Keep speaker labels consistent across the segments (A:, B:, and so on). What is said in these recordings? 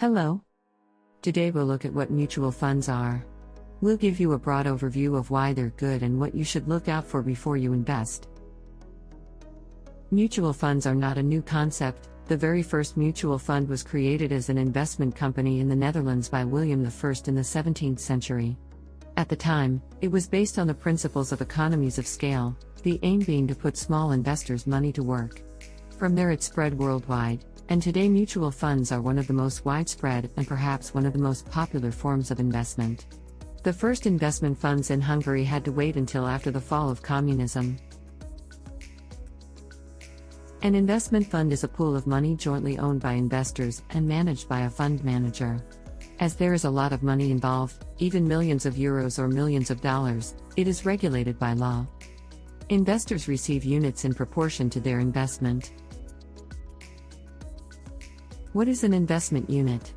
A: Hello. Today we'll look at what mutual funds are. We'll give you a broad overview of why they're good and what you should look out for before you invest. Mutual funds are not a new concept. The very first mutual fund was created as an investment company in the Netherlands by William I in the 17th century. At the time, it was based on the principles of economies of scale, the aim being to put small investors' money to work. From there it spread worldwide, and today mutual funds are one of the most widespread and perhaps one of the most popular forms of investment. The first investment funds in Hungary had to wait until after the fall of communism. An investment fund is a pool of money jointly owned by investors and managed by a fund manager. As there is a lot of money involved, even millions of euros or millions of dollars, it is regulated by law. Investors receive units in proportion to their investment. What is an investment unit?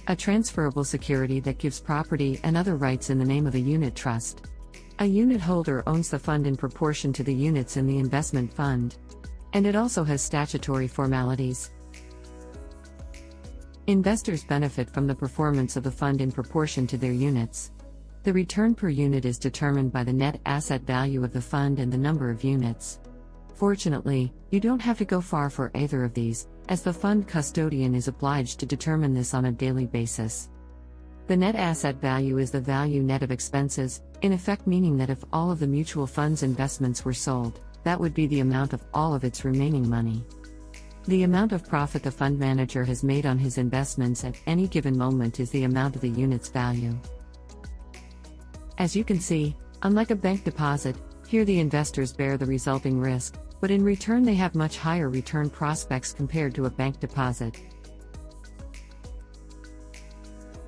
A: A transferable security that gives property and other rights in the name of a unit trust. A unit holder owns the fund in proportion to the units in the investment fund. And it also has statutory formalities. Investors benefit from the performance of the fund in proportion to their units. The return per unit is determined by the net asset value of the fund and the number of units. Fortunately, you don't have to go far for either of these, as the fund custodian is obliged to determine this on a daily basis. The net asset value is the value net of expenses, in effect meaning that if all of the mutual fund's investments were sold, that would be the amount of all of its remaining money. The amount of profit the fund manager has made on his investments at any given moment is the amount of the unit's value. As you can see, unlike a bank deposit, here the investors bear the resulting risk, but in return they have much higher return prospects compared to a bank deposit.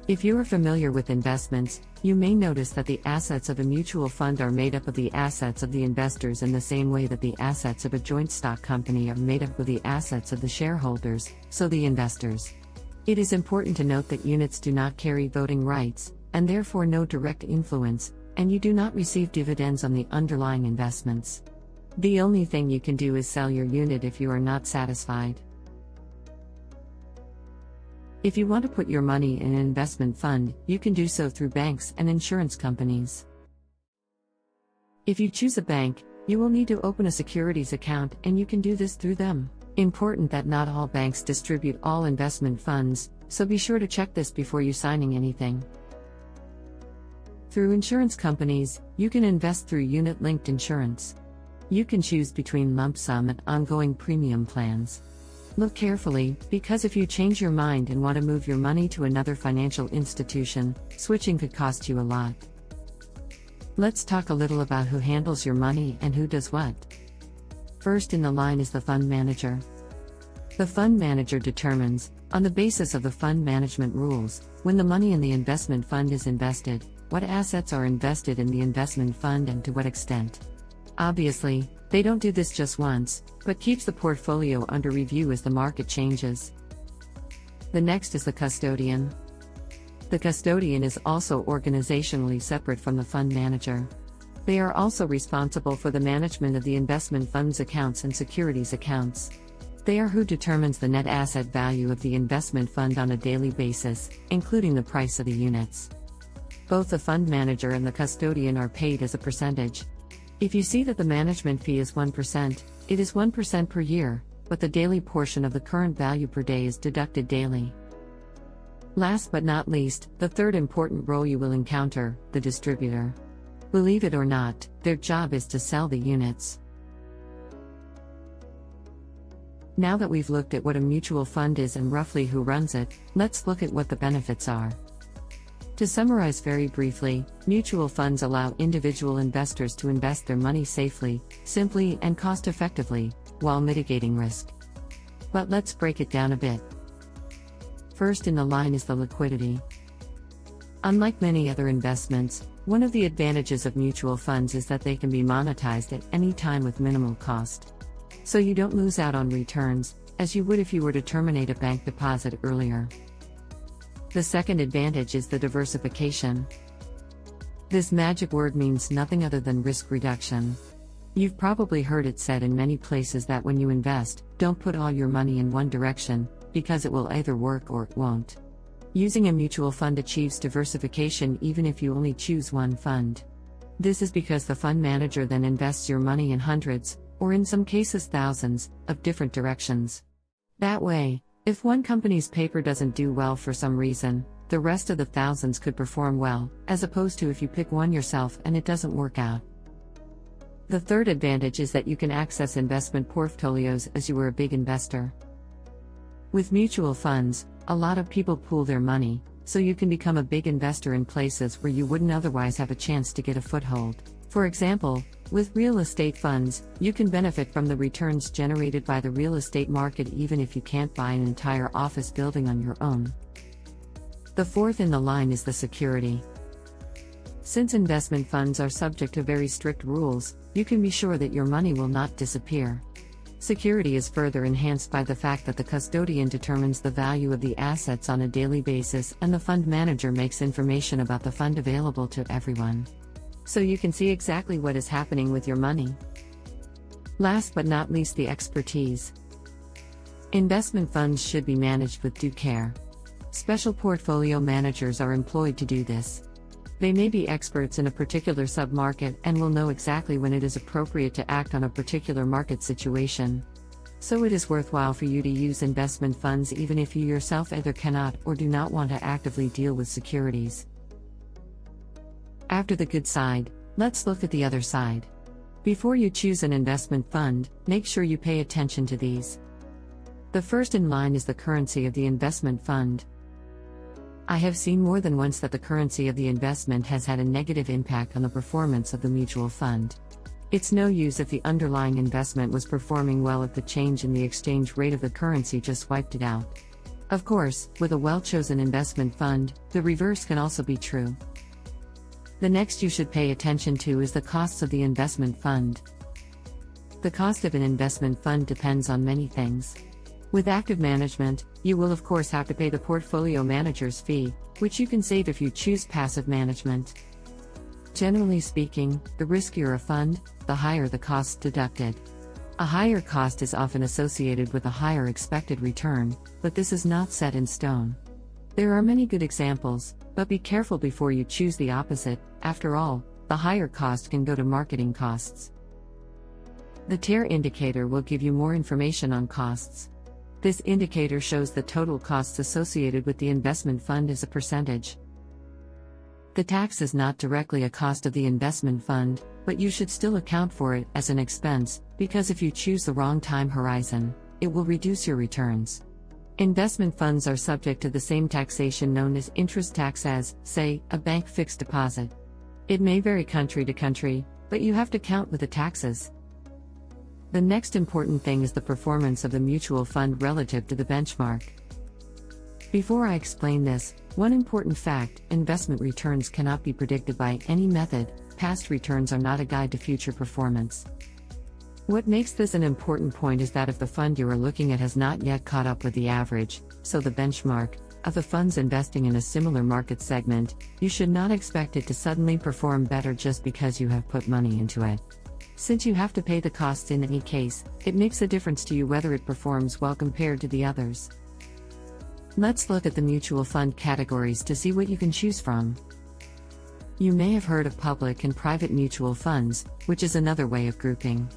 A: If you are familiar with investments, you may notice that the assets of a mutual fund are made up of the assets of the investors in the same way that the assets of a joint stock company are made up of the assets of the shareholders, so the investors. It is important to note that units do not carry voting rights, and therefore no direct influence, and you do not receive dividends on the underlying investments. The only thing you can do is sell your unit if you are not satisfied. If you want to put your money in an investment fund, you can do so through banks and insurance companies. If you choose a bank, you will need to open a securities account, and you can do this through them. Important that not all banks distribute all investment funds, so be sure to check this before you signing anything. Through insurance companies, you can invest through unit-linked insurance. You can choose between lump sum and ongoing premium plans. Look carefully, because if you change your mind and want to move your money to another financial institution, switching could cost you a lot. Let's talk a little about who handles your money and who does what. First in the line is the fund manager. The fund manager determines, on the basis of the fund management rules, when the money in the investment fund is invested, what assets are invested in the investment fund and to what extent. Obviously, they don't do this just once, but keeps the portfolio under review as the market changes. The next is the custodian. The custodian is also organizationally separate from the fund manager. They are also responsible for the management of the investment fund's accounts and securities accounts. They are who determines the net asset value of the investment fund on a daily basis, including the price of the units. Both the fund manager and the custodian are paid as a percentage. If you see that the management fee is 1%, it is 1% per year, but the daily portion of the current value per day is deducted daily. Last but not least, the third important role you will encounter, the distributor. Believe it or not, their job is to sell the units. Now that we've looked at what a mutual fund is and roughly who runs it, let's look at what the benefits are. To summarize very briefly, mutual funds allow individual investors to invest their money safely, simply, and cost-effectively, while mitigating risk. But let's break it down a bit. First in the line is the liquidity. Unlike many other investments, one of the advantages of mutual funds is that they can be monetized at any time with minimal cost. So you don't lose out on returns, as you would if you were to terminate a bank deposit earlier. The second advantage is the diversification. This magic word means nothing other than risk reduction. You've probably heard it said in many places that when you invest, don't put all your money in one direction, because it will either work or it won't. Using a mutual fund achieves diversification even if you only choose one fund. This is because the fund manager then invests your money in hundreds, or in some cases thousands, of different directions. That way, if one company's paper doesn't do well for some reason, the rest of the thousands could perform well, as opposed to if you pick one yourself and it doesn't work out. The third advantage is that you can access investment portfolios as you are a big investor. With mutual funds, a lot of people pool their money, so you can become a big investor in places where you wouldn't otherwise have a chance to get a foothold. For example, with real estate funds, you can benefit from the returns generated by the real estate market even if you can't buy an entire office building on your own. The fourth in the line is the security. Since investment funds are subject to very strict rules, you can be sure that your money will not disappear. Security is further enhanced by the fact that the custodian determines the value of the assets on a daily basis and the fund manager makes information about the fund available to everyone. So you can see exactly what is happening with your money. Last but not least, the expertise. Investment funds should be managed with due care. Special portfolio managers are employed to do this. They may be experts in a particular sub-market and will know exactly when it is appropriate to act on a particular market situation. So it is worthwhile for you to use investment funds even if you yourself either cannot or do not want to actively deal with securities. After the good side, let's look at the other side. Before you choose an investment fund, make sure you pay attention to these. The first in line is the currency of the investment fund. I have seen more than once that the currency of the investment has had a negative impact on the performance of the mutual fund. It's no use if the underlying investment was performing well if the change in the exchange rate of the currency just wiped it out. Of course, with a well-chosen investment fund, the reverse can also be true. The next you should pay attention to is the costs of the investment fund. The cost of an investment fund depends on many things. With active management, you will of course have to pay the portfolio manager's fee, which you can save if you choose passive management. Generally speaking, the riskier a fund, the higher the cost deducted. A higher cost is often associated with a higher expected return, but this is not set in stone. There are many good examples, but be careful before you choose the opposite. After all, the higher cost can go to marketing costs. The TARE indicator will give you more information on costs. This indicator shows the total costs associated with the investment fund as a percentage. The tax is not directly a cost of the investment fund, but you should still account for it as an expense, because if you choose the wrong time horizon, it will reduce your returns. Investment funds are subject to the same taxation known as interest tax as, say, a bank fixed deposit. It may vary country to country, but you have to count with the taxes. The next important thing is the performance of the mutual fund relative to the benchmark. Before I explain this, one important fact: investment returns cannot be predicted by any method. Past returns are not a guide to future performance. What makes this an important point is that if the fund you are looking at has not yet caught up with the average, so the benchmark, of the funds investing in a similar market segment, you should not expect it to suddenly perform better just because you have put money into it. Since you have to pay the costs in any case, it makes a difference to you whether it performs well compared to the others. Let's look at the mutual fund categories to see what you can choose from. You may have heard of public and private mutual funds, which is another way of grouping.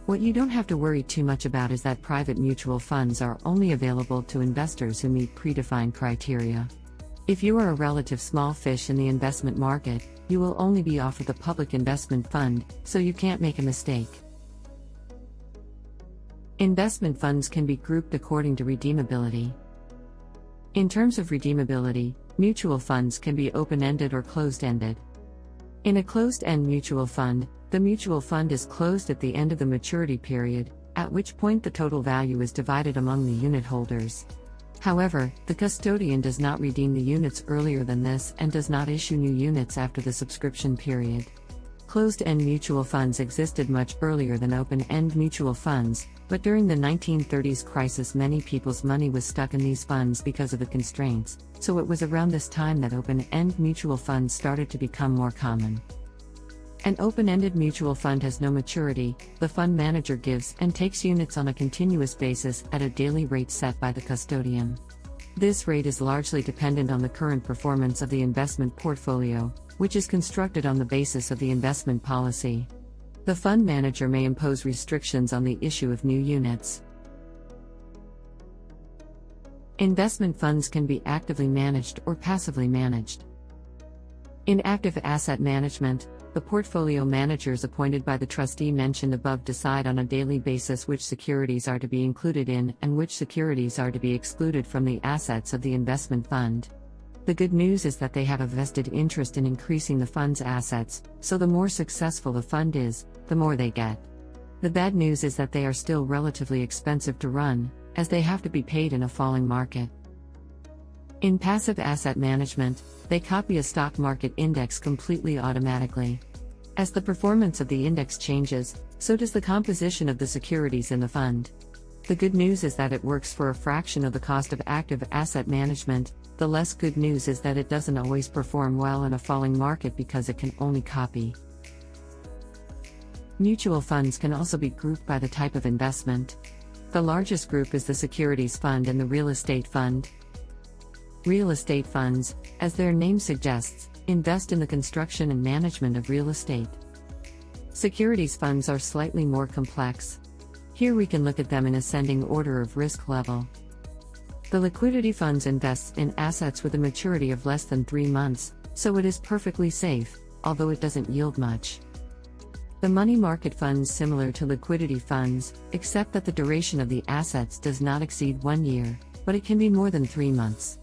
A: What you don't have to worry too much about is that private mutual funds are only available to investors who meet predefined criteria. If you are a relative small fish in the investment market, you will only be offered the public investment fund, so you can't make a mistake. Investment funds can be grouped according to redeemability. In terms of redeemability, mutual funds can be open-ended or closed-ended. In a closed-end mutual fund, the mutual fund is closed at the end of the maturity period, at which point the total value is divided among the unit holders. However, the custodian does not redeem the units earlier than this and does not issue new units after the subscription period. Closed-end mutual funds existed much earlier than open-end mutual funds, but during the 1930s crisis many people's money was stuck in these funds because of the constraints, so it was around this time that open-end mutual funds started to become more common. An open-ended mutual fund has no maturity. The fund manager gives and takes units on a continuous basis at a daily rate set by the custodian. This rate is largely dependent on the current performance of the investment portfolio, which is constructed on the basis of the investment policy. The fund manager may impose restrictions on the issue of new units. Investment funds can be actively managed or passively managed. In active asset management, the portfolio managers appointed by the trustee mentioned above decide on a daily basis which securities are to be included in and which securities are to be excluded from the assets of the investment fund. The good news is that they have a vested interest in increasing the fund's assets, so the more successful the fund is, the more they get. The bad news is that they are still relatively expensive to run, as they have to be paid in a falling market. In passive asset management, they copy a stock market index completely automatically. As the performance of the index changes, so does the composition of the securities in the fund. The good news is that it works for a fraction of the cost of active asset management. The less good news is that it doesn't always perform well in a falling market because it can only copy. Mutual funds can also be grouped by the type of investment. The largest group is the securities fund and the real estate fund. Real estate funds, as their name suggests, invest in the construction and management of real estate. Securities funds are slightly more complex. Here we can look at them in ascending order of risk level. The liquidity funds invest in assets with a maturity of less than 3 months, so it is perfectly safe, although it doesn't yield much. The money market funds similar to liquidity funds, except that the duration of the assets does not exceed 1 year, but it can be more than 3 months.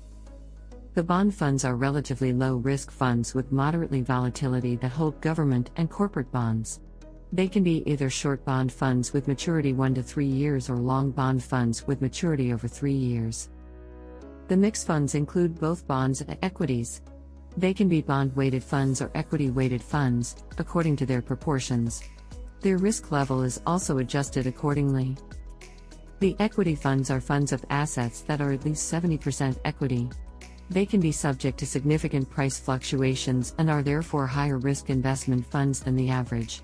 A: The bond funds are relatively low-risk funds with moderately volatility that hold government and corporate bonds. They can be either short bond funds with maturity 1 to 3 years or long bond funds with maturity over 3 years. The mixed funds include both bonds and equities. They can be bond-weighted funds or equity-weighted funds, according to their proportions. Their risk level is also adjusted accordingly. The equity funds are funds of assets that are at least 70% equity. They can be subject to significant price fluctuations and are therefore higher risk investment funds than the average.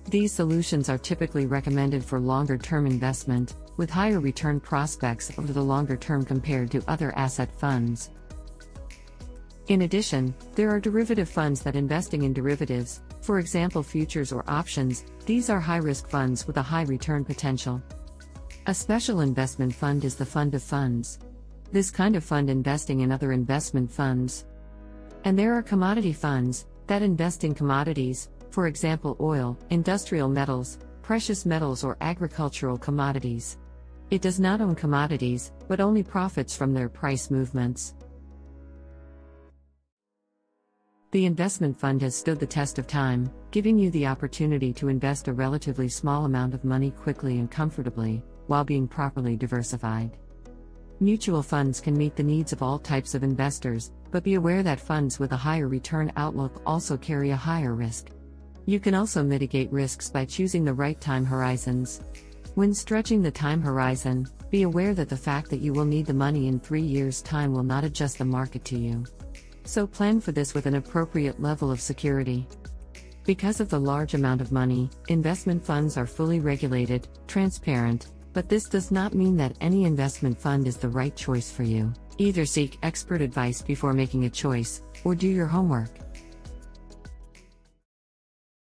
A: These solutions are typically recommended for longer-term investment, with higher return prospects over the longer term compared to other asset funds. In addition, there are derivative funds that investing in derivatives, for example futures or options. These are high-risk funds with a high return potential. A special investment fund is the fund of funds. This kind of fund investing in other investment funds. And there are commodity funds that invest in commodities, for example oil, industrial metals, precious metals or agricultural commodities. It does not own commodities, but only profits from their price movements. The investment fund has stood the test of time, giving you the opportunity to invest a relatively small amount of money quickly and comfortably, while being properly diversified. Mutual funds can meet the needs of all types of investors, but be aware that funds with a higher return outlook also carry a higher risk. You can also mitigate risks by choosing the right time horizons. When stretching the time horizon, be aware that the fact that you will need the money in 3 years' time will not adjust the market to you. So plan for this with an appropriate level of security. Because of the large amount of money, investment funds are fully regulated, transparent, but this does not mean that any investment fund is the right choice for you. Either seek expert advice before making a choice, or do your homework.